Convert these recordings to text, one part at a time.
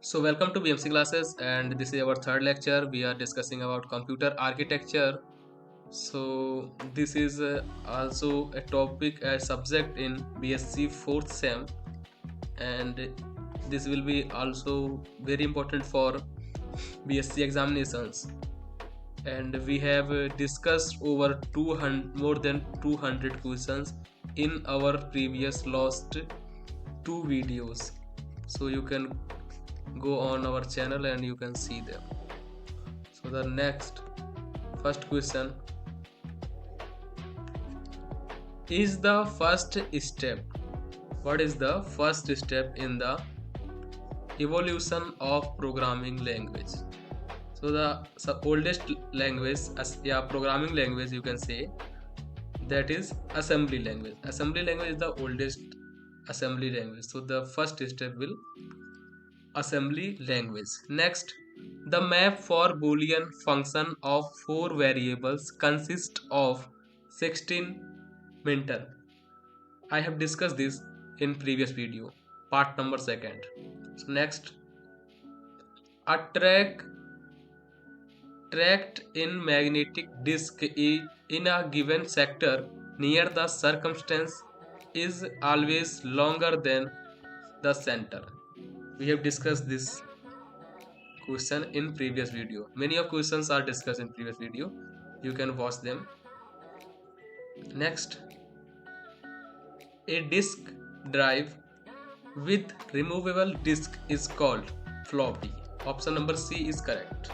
So welcome to BMC classes, and this is our third lecture. We are discussing about computer architecture. So this is also a topic, a subject in BSc fourth sem, and this will be also very important for BSc examinations. And we have discussed over 200, more than 200 questions in our previous last two videos. So you can go on our channel and you can see them. So the next first question is the first step. What is the first step in the evolution of programming language? So the oldest language, yeah, programming language you can say, that is assembly language. Assembly language is the oldest assembly language. So the first step will assembly language. Next, the map for Boolean function of four variables consists of 16 minter. I have discussed this in previous video, part number second. So next, a tracked in magnetic disk in a given sector near the circumstance is always longer than the center. We have discussed this question in previous video. Many of questions are discussed in previous video. You can watch them. Next, a disk drive with removable disk is called floppy. Option number C is correct.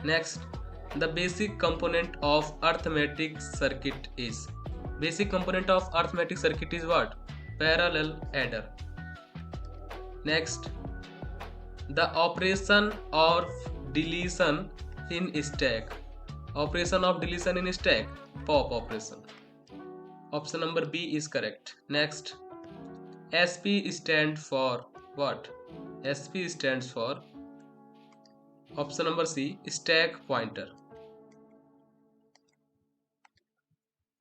Next, the basic component of arithmetic circuit is. Basic component of arithmetic circuit is what? Parallel adder. Next, the operation of deletion in stack. Operation of deletion in stack, pop operation. Option number B is correct. Next, SP stands for what? SP stands for option number C, stack pointer.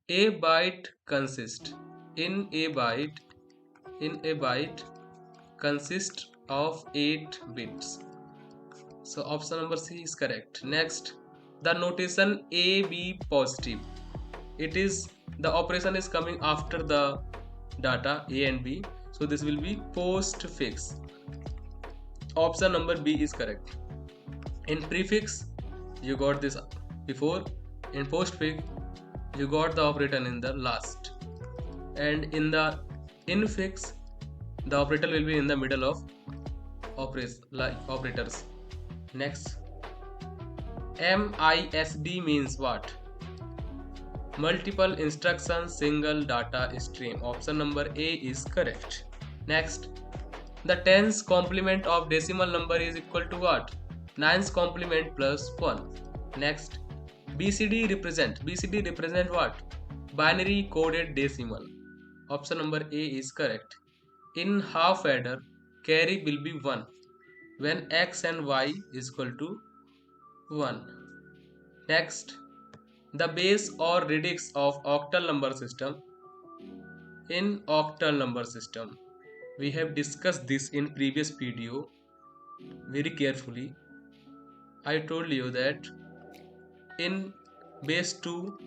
A byte consists in a byte consists of 8 bits. So option number C is correct. Next, the notation AB positive. It is the operation is coming after the data A and B. So this will be postfix. Option number B is correct. In prefix, you got this before. In postfix, you got the operator in the last. And in the infix, the operator will be in the middle of operators. Next, MISD means what? Multiple instruction single data stream. Option number A is correct. Next, the tens complement of decimal number is equal to what? Nines complement plus 1. Next, BCD represent what? Binary coded decimal. Option number A is correct. In half adder, carry will be 1 when x and y is equal to 1. Next, the base or radix of octal number system. In octal number system, we have discussed this in previous video very carefully. I told you that in base 2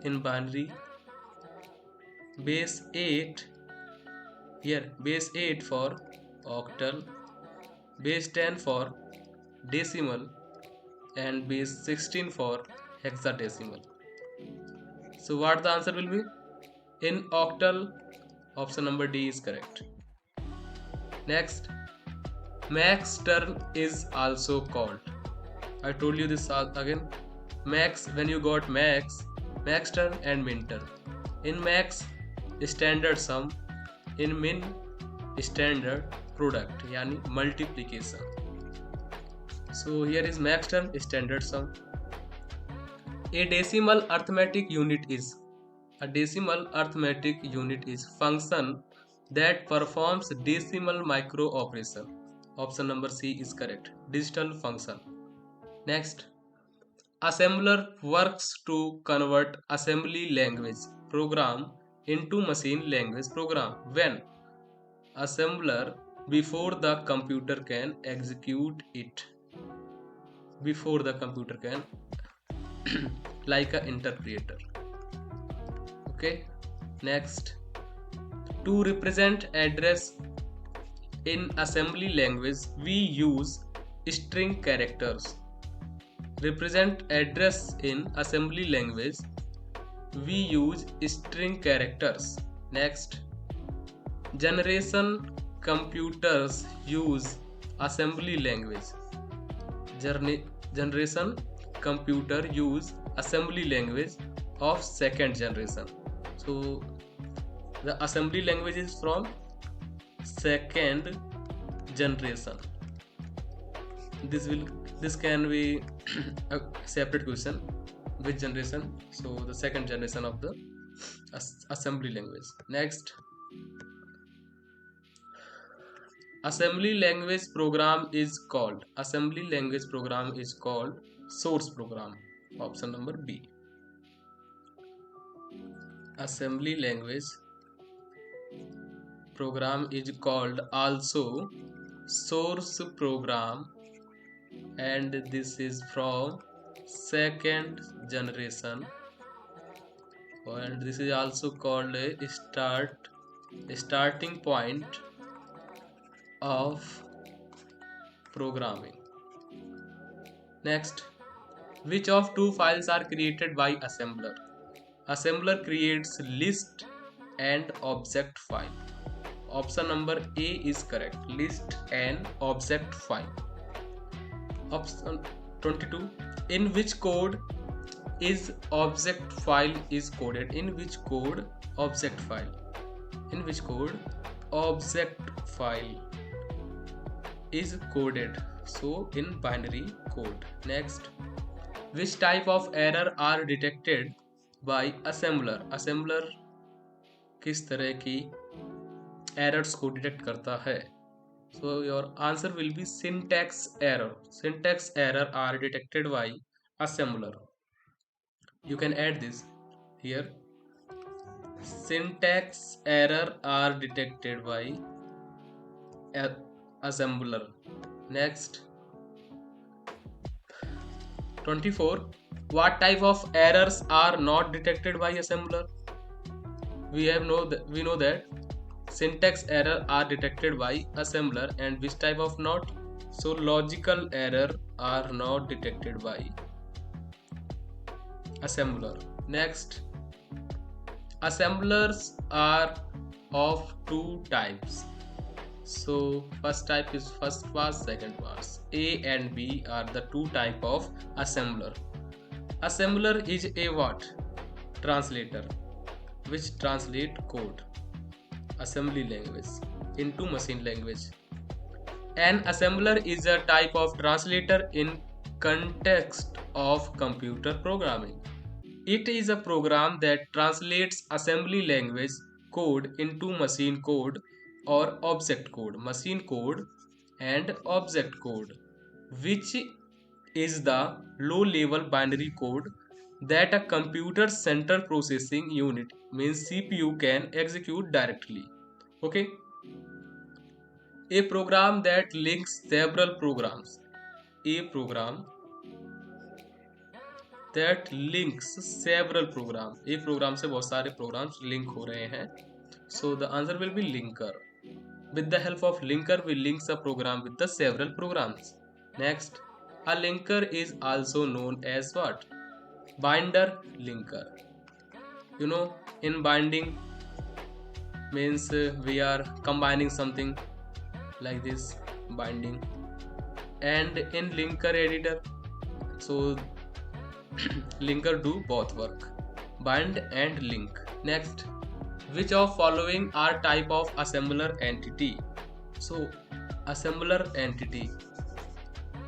in binary, base 8 here, base 8 for octal, base 10 for decimal, and base 16 for hexadecimal. So what the answer will be? In octal, option number D is correct. Next, max term is also called. I told you this again. Max, when you got max term and min term. In max, standard sum. In min, standard product, yani multiplication. So here is max term, standard sum. A decimal arithmetic unit is function that performs decimal micro operation. Option number C is correct. Digital function. Next, assembler works to convert assembly language program into machine language program when assembler before the computer can execute it. Before the computer can like a interpreter. Okay, next, to represent address in assembly language we use string characters. Represent address in assembly language we use string characters. Next, generation computers use assembly language. Generation computer use assembly language of second generation. So the assembly language is from second generation. This can be a separate question, which generation. So the second generation of the assembly language. Next, assembly language program is called source program. Option number B. Assembly language program is called also source program, and this is from second generation, and this is also called a starting point of programming. Next, which of two files are created by assembler? Assembler creates list and object file. Option number A is correct, list and object file. Option 22, in which code is object file is coded? In which code object file is coded? So in binary code. Next, which type of error are detected by assembler? Assembler किस तरह की errors को detect करता है? So your answer will be syntax error. Syntax error are detected by assembler. You can add this here. Syntax error are detected by assembler. Next, 24. What type of errors are not detected by assembler? We know that syntax error are detected by assembler, and which type of not? So logical error are not detected by assembler. Next, assemblers are of two types. So first type is first pass, second pass. A and B are the two type of assembler. Assembler is a what? Translator, which translate code, assembly language into machine language. An assembler is a type of translator in context of computer programming. It is a program that translates assembly language code into machine code or object code, machine code and object code, which is the low level binary code that a computer central processing unit, means CPU, can execute directly. Okay, a program that links several programs. A program that links several program. एक program से बहुत सारे programs link हो रहे हैं. So the answer will be linker. With the help of linker, we link a program with the several programs. Next, a linker is also known as what? Binder linker. You know, in binding means we are combining something like this, binding, and in linker editor, so linker do both work, bind and link. Next, which of following are type of assembler entity? So assembler entity,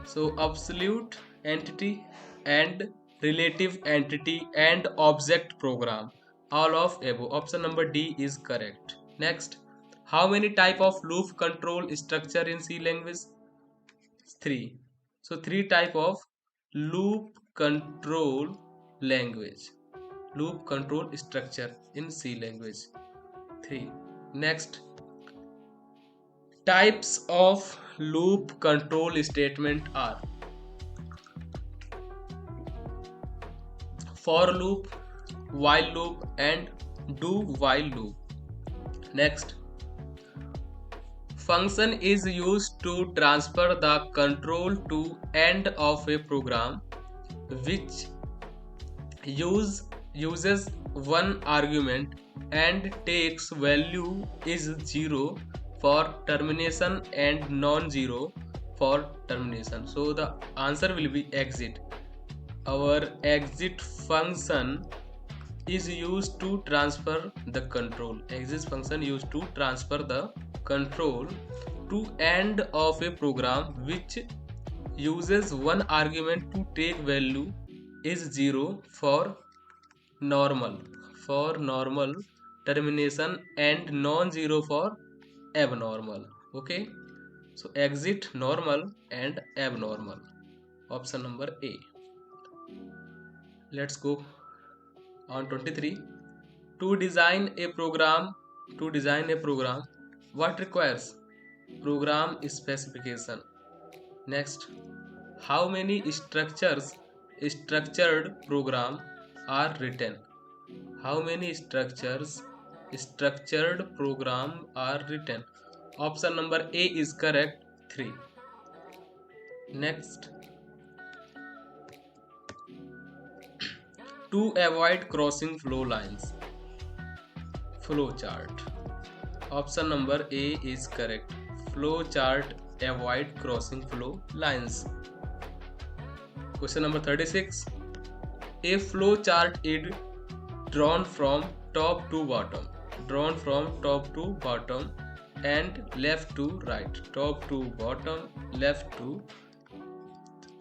so absolute entity and relative entity and object program, all of above. Option number D is correct. Next, how many type of loop control structure in C language? 3. So 3 type of loop control structure in C language. 3. Next, Types of loop control statement are for loop, while loop, and do while loop. Next, function is used to transfer the control to end of a program which uses one argument and takes value is 0 for termination and non-zero for termination. So the answer will be exit. Our exit function is used to transfer the control. Exit function used to transfer the control to end of a program which uses one argument to take value is 0 for normal termination and non-zero for abnormal. Okay, so exit normal and abnormal, option number A. Let's go on 23. To design a program, what requires? Program specification. Next, how many structured program are written? How many structured program are written? Option number A is correct, 3. Next, to avoid crossing flow lines. Flow chart. Option number A is correct. Flow chart avoid crossing flow lines. Question number 36. A flow chart is drawn from top to bottom. And left to right. Top to bottom, left to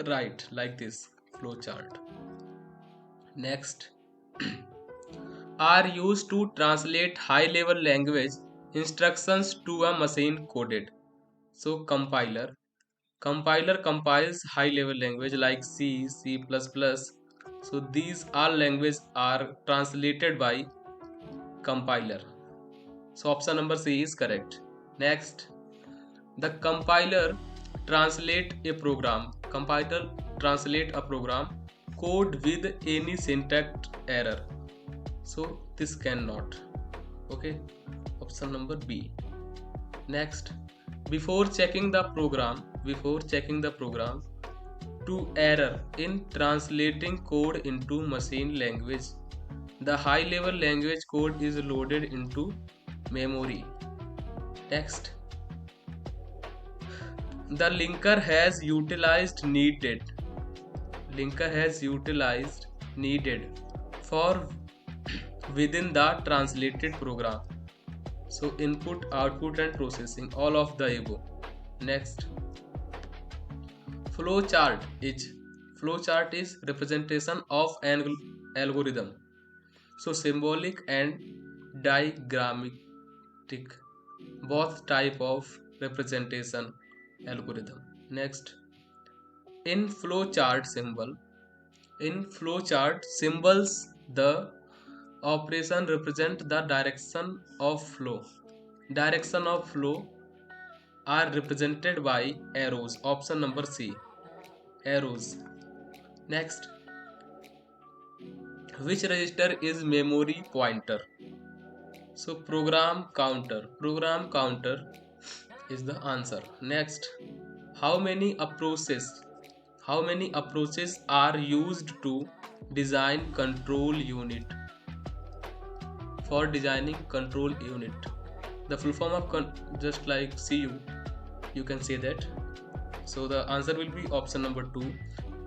right, like this flow chart. Next, are used to translate high level language instructions to a machine coded. So compiler compiles high level language like C, C++. So these all languages are translated by compiler. So option number C is correct. Next, the compiler translate a program code with any syntax error. So this cannot. Okay, option number B. Next, before checking the program to error in translating code into machine language, the high level language code is loaded into memory. Next, the linker has utilized needed for within the translated program. So input, output, and processing, all of the above. Next, flowchart is representation of an algorithm. So symbolic and diagrammatic, both type of representation algorithm. Next, in flowchart symbols, the operation represent the direction of flow. Direction of flow are represented by arrows. Option number C, arrows. Next, which register is memory pointer? So program counter is the answer. Next, how many approaches are used to design control unit? For designing control unit, the full form of just like CU, you can say that. So the answer will be option number 2.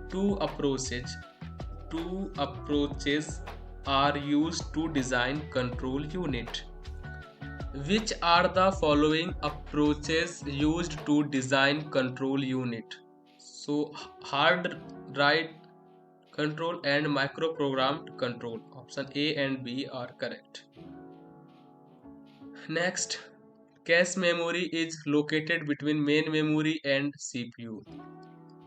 Two approaches are used to design control unit. Which are the following approaches used to design control unit? So hard write control and microprogrammed control. Option A and B are correct. Next, cache memory is located between main memory and CPU.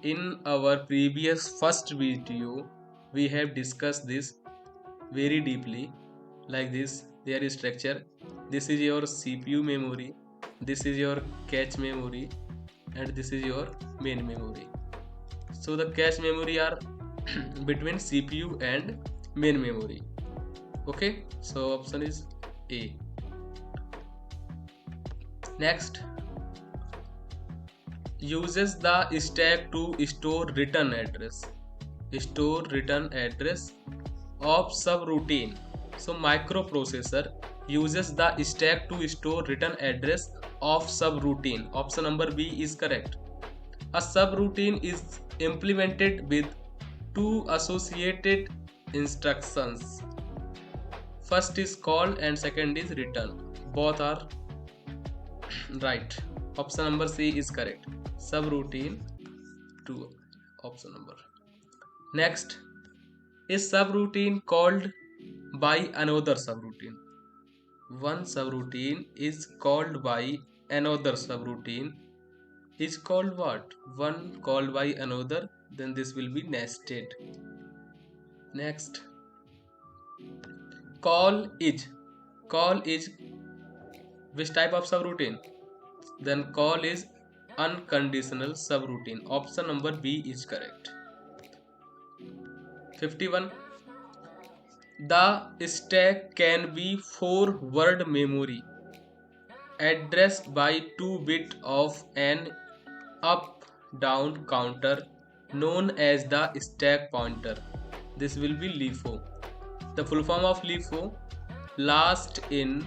In our previous first video, we have discussed this very deeply. Like this, there is structure. This is your CPU memory. this is your cache memory, and this is your main memory. So the cache memory are between CPU and main memory. Okay, so option is A. Next, uses the stack to store return address. Store return address of subroutine. So microprocessor uses the stack to store return address of subroutine. Option number B is correct. A subroutine is implemented with two associated instructions. First is call and second is return. Both are right. Option number C is correct. Subroutine 2. Option number. Next, is subroutine called by another subroutine. One subroutine is called by another subroutine is called what? One called by another, then this will be nested. Next, call is which type of subroutine? Then call is unconditional subroutine. Option number B is correct. 51. The stack can be 4-word memory addressed by 2 bits of an up-down counter known as the stack pointer. This will be LIFO. The full form of LIFO, last in,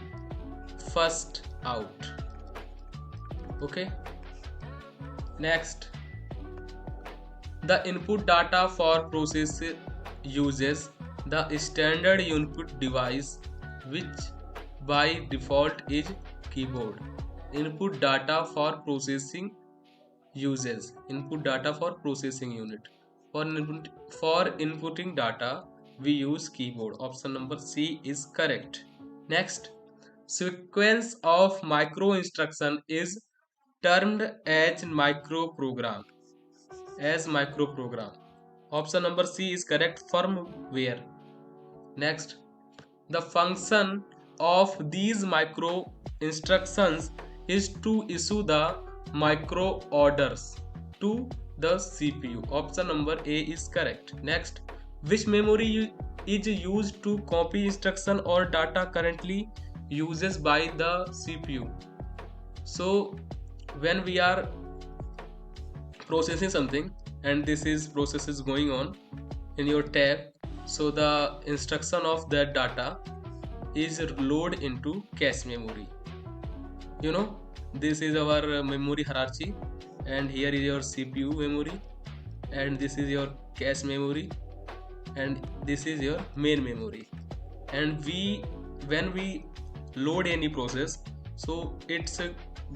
first out. Okay. Next, the input data for process uses the standard input device, which by default is keyboard. Input data for processing uses input data for processing unit. For inputting data, we use keyboard. Option number C is correct. Next, sequence of micro instruction is termed as microprogram. Option number C is correct. Firmware. Next, the function of these micro instructions is to issue the micro orders to the CPU. Option number A is correct. Next, which memory is used to copy instruction or data currently uses by the CPU? So when we are processing something and process is going on in your tab, so the instruction of that data is loaded into cache memory. This is our memory hierarchy, and here is your CPU memory, and this is your cache memory, and this is your main memory. And when we load any process, so it's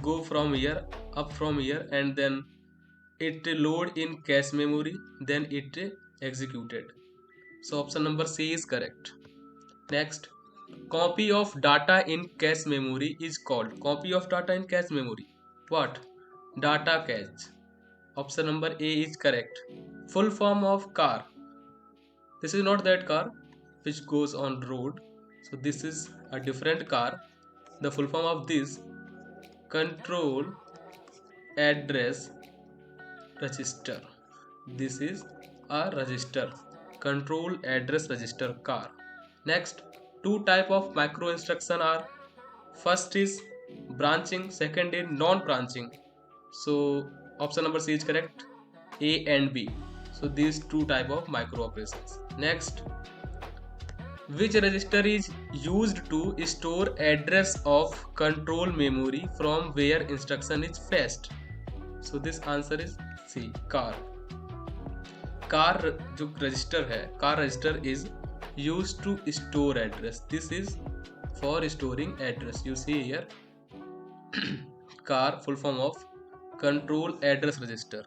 go from here, up from here, and then it load in cache memory, then it executed. So option number C is correct. Next, copy of data in cache memory is called what? Data cache. Option number A is correct. Full form of car. This is not that car which goes on road. So this is a different car. The full form of this, control address register. This is a register, control address register car. Next, two type of micro instruction are, first is branching, second is non-branching. So option number C is correct, A and B. So these two type of micro operations. Next, which register is used to store address of control memory from where instruction is fetched? So this answer is C, car. Car जो register है, car register is used to store address. This is for storing address. You see here, car full form of control address register.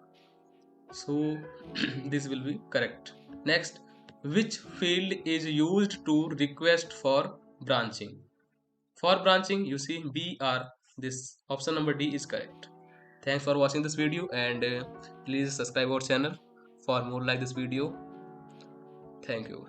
So this will be correct. Next, which field is used to request for branching? For branching, you see BR. This option number D is correct. Thanks for watching this video, and please subscribe our channel for more like this video. Thank you.